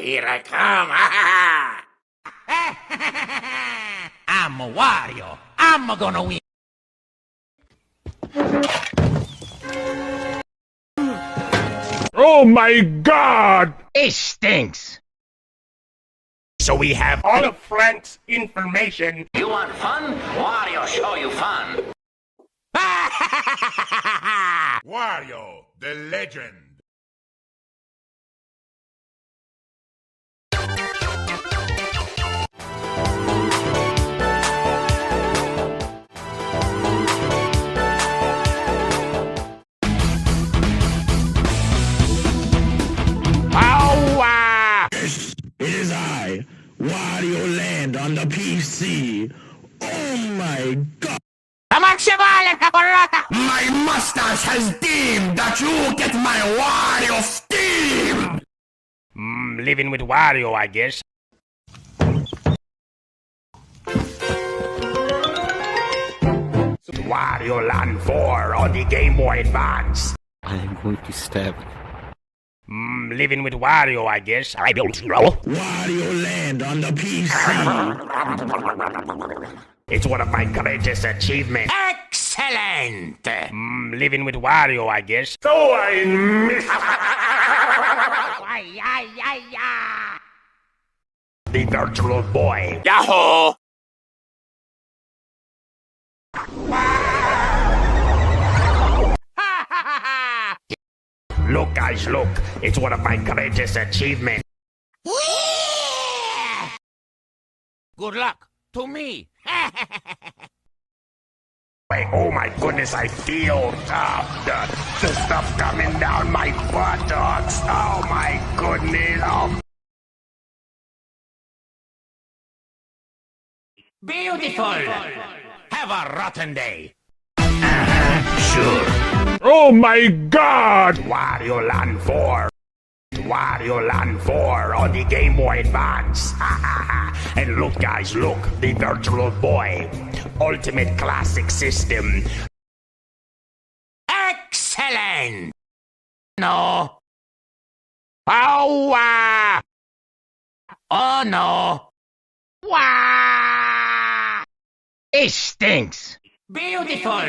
Here I come. I'm a Wario. I'm gonna win. Oh my God! It stinks. So we have All of Frank's information. You want fun? Wario show you fun. Wario, the legend. Yes, it is I, Wario Land on the PC. Oh my God! My mustache has deemed that you get my Wario steam! living with Wario, I guess. Wario Land 4 on the Game Boy Advance. I am going to stab. Living with Wario, I guess. I don't know. Wario Land on the PC. It's one of my greatest achievements. Excellent. Living with Wario, I guess. So I miss. The virtual boy. Yahoo! Look, guys, look. It's one of my greatest achievements. Good luck to me. Wait, oh my goodness, I feel the stuff coming down my buttocks. Oh my goodness. Oh. Beautiful. Have a rotten day. Sure. Oh my God! Wario Land 4. Wario Land 4 on the Game Boy Advance. And look, guys, look. The Virtual Boy. Ultimate Classic System. Excellent. No. Oh, Oh no. wow. It stinks. Beautiful.